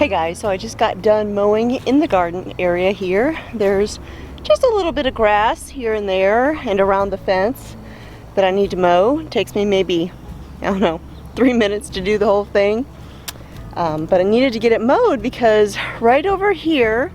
Hey guys, so I just got done mowing in the garden area here. There's just a little bit of grass here and there and around the fence that I need to mow. It takes me maybe, I don't know, 3 minutes to do the whole thing. But I needed to get it mowed because right over here,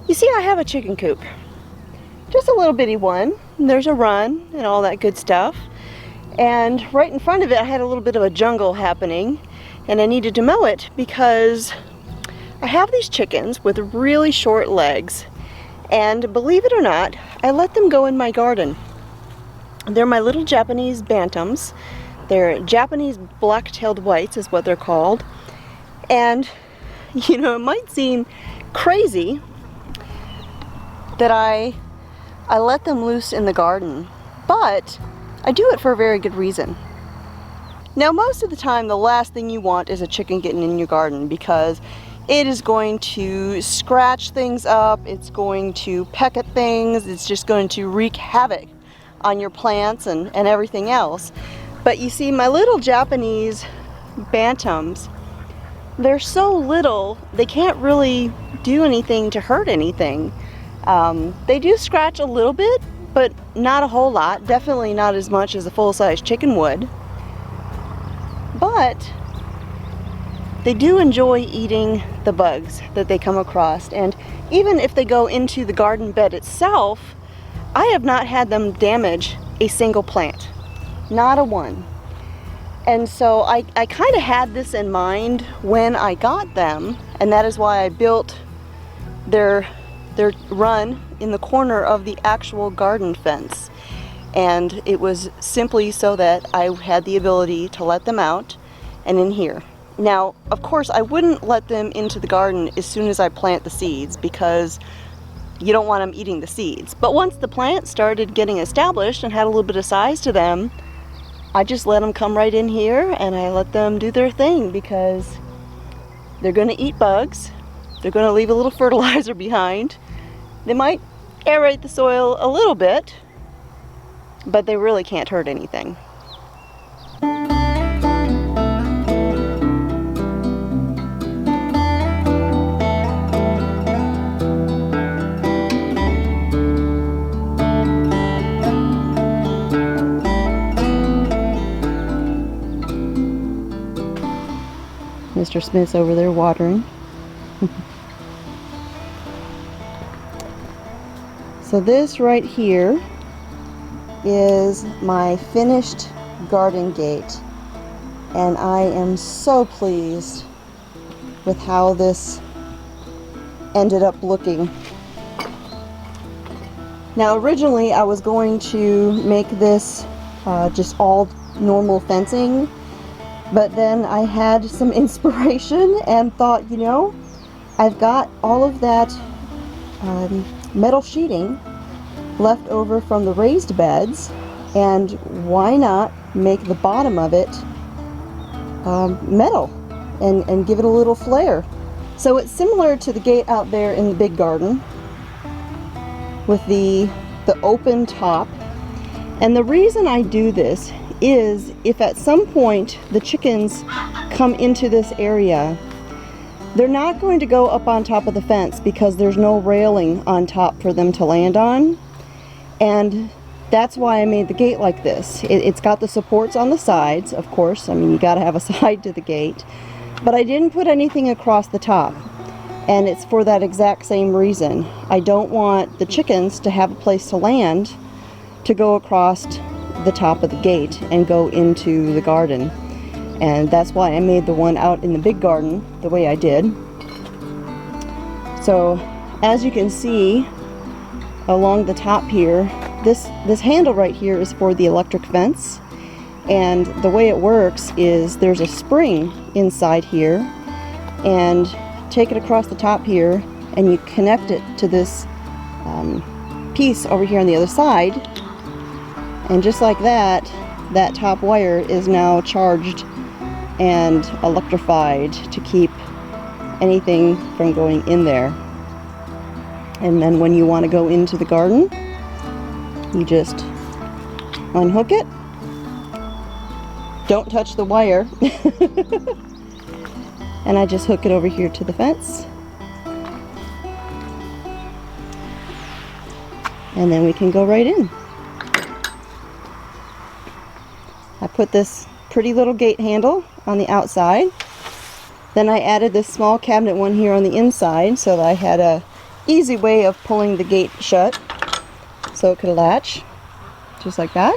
you see I have a chicken coop. Just a little bitty one. And there's a run and all that good stuff. And right in front of it, I had a little bit of a jungle happening, and I needed to mow it because I have these chickens with really short legs, and believe it or not, I let them go in my garden. They're my little Japanese bantams. They're Japanese black-tailed whites is what they're called. And, you know, it might seem crazy that I let them loose in the garden, but I do it for a very good reason. Now, most of the time, the last thing you want is a chicken getting in your garden because it is going to scratch things up, it's going to peck at things, it's just going to wreak havoc on your plants and everything else. But you see, my little Japanese bantams, they're so little, they can't really do anything to hurt anything. They do scratch a little bit, but not a whole lot, definitely not as much as a full-size chicken would. But they do enjoy eating the bugs that they come across, and even if they go into the garden bed itself, I have not had them damage a single plant, not a one. And so I kind of had this in mind when I got them, and that is why I built their run in the corner of the actual garden fence. And it was simply so that I had the ability to let them out and in here. Now, of course, I wouldn't let them into the garden as soon as I plant the seeds because you don't want them eating the seeds. But once the plants started getting established and had a little bit of size to them, I just let them come right in here and I let them do their thing because they're going to eat bugs. They're going to leave a little fertilizer behind. They might aerate the soil a little bit, but they really can't hurt anything. Mr. Smith's over there watering. So this right here is my finished garden gate, and I am so pleased with how this ended up looking. Now, originally I was going to make this just all normal fencing, but then I had some inspiration and thought, you know, I've got all of that metal sheeting left over from the raised beds, and why not make the bottom of it metal and give it a little flair. So it's similar to the gate out there in the big garden with the open top. And the reason I do this is if at some point the chickens come into this area, they're not going to go up on top of the fence because there's no railing on top for them to land on. And that's why I made the gate like this. It's got the supports on the sides, of course. I mean, you gotta have a side to the gate. But I didn't put anything across the top. And it's for that exact same reason. I don't want the chickens to have a place to land to go across the top of the gate and go into the garden. And that's why I made the one out in the big garden the way I did. So as you can see along the top here, this handle right here is for the electric fence, and the way it works is there's a spring inside here, and take it across the top here and you connect it to this piece over here on the other side, and just like that, that top wire is now charged and electrified to keep anything from going in there. And then when you want to go into the garden, you just unhook it. Don't touch the wire. and I just hook it over here to the fence. And then we can go right in. I put this pretty little gate handle on the outside. Then I added this small cabinet one here on the inside so that I had a easy way of pulling the gate shut so it could latch, just like that.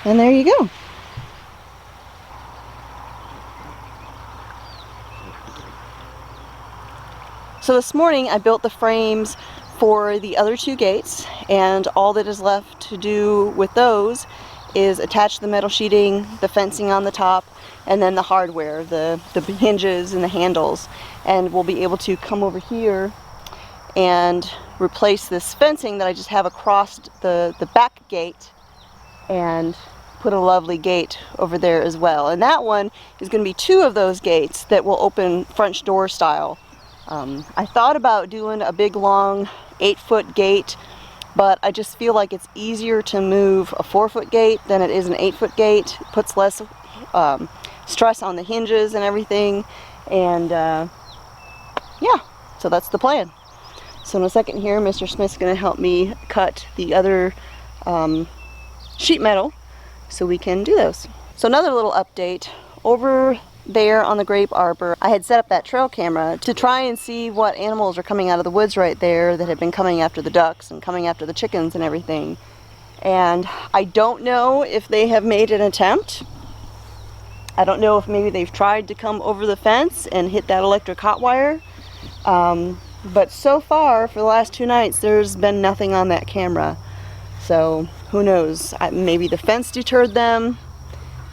And there you go. So this morning I built the frames for the other two gates, and all that is left to do with those is attach the metal sheeting, the fencing on the top, and then the hardware, the hinges and the handles. And we'll be able to come over here and replace this fencing that I just have across the back gate and put a lovely gate over there as well. And that one is going to be two of those gates that will open French door style. I thought about doing a big long 8-foot gate, but I just feel like it's easier to move a 4-foot gate than it is an 8-foot gate. It puts less stress on the hinges and everything, and yeah, so that's the plan. So in a second here, Mr. Smith's going to help me cut the other sheet metal so we can do those. So another little update, over there on the grape arbor, I had set up that trail camera to try and see what animals are coming out of the woods right there that had been coming after the ducks and coming after the chickens and everything. And I don't know if they have made an attempt. I don't know if maybe they've tried to come over the fence and hit that electric hot wire. But so far, for the last 2 nights, there's been nothing on that camera. So who knows? Maybe the fence deterred them.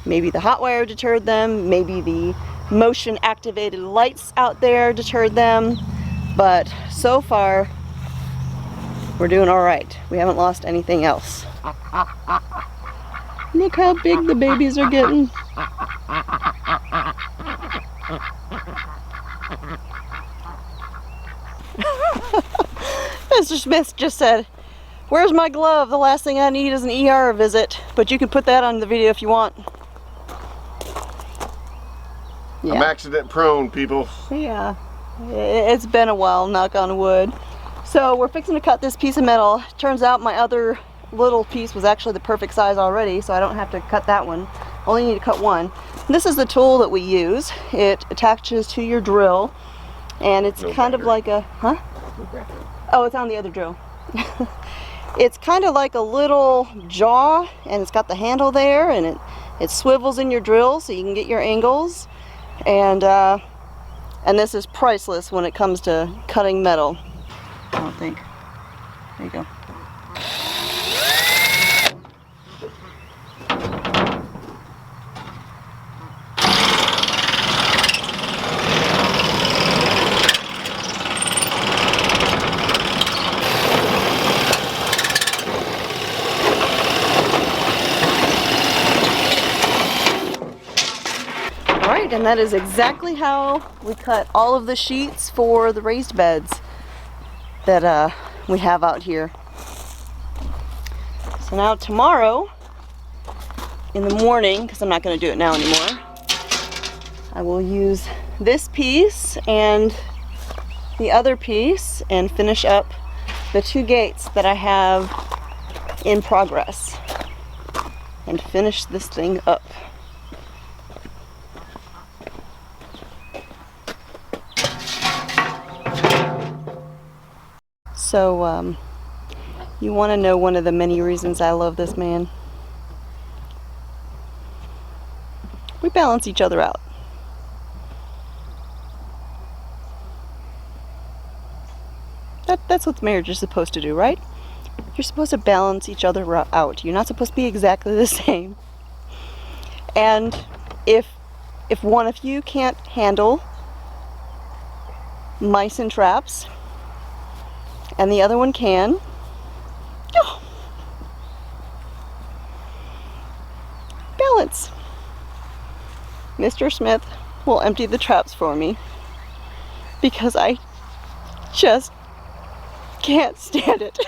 Maybe the hot wire deterred them, maybe the motion activated lights out there deterred them, but so far we're doing all right. We haven't lost anything else. Look how big the babies are getting. Mr. Smith just said, "Where's my glove? The last thing I need is an ER visit," but you can put that on the video if you want. Yeah. I'm accident prone, people. Yeah, it's been a while, knock on wood. So we're fixing to cut this piece of metal. Turns out my other little piece was actually the perfect size already, so I don't have to cut that one. Only need to cut one. This is the tool that we use. It attaches to your drill, and it's kind of like a, Oh, it's on the other drill. It's kind of like a little jaw, and it's got the handle there, and it swivels in your drill so you can get your angles. And this is priceless when it comes to cutting metal, I don't think. There you go. And that is exactly how we cut all of the sheets for the raised beds that we have out here. So now tomorrow in the morning, because I'm not going to do it now anymore, I will use this piece and the other piece and finish up the 2 gates that I have in progress and finish this thing up. So, you want to know one of the many reasons I love this man? We balance each other out. That's what marriage is supposed to do, right? You're supposed to balance each other out. You're not supposed to be exactly the same. And if one of you can't handle mice and traps, and the other one can, balance. Mr. Smith will empty the traps for me because I just can't stand it.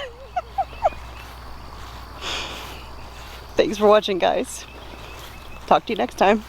Thanks for watching, guys. Talk to you next time.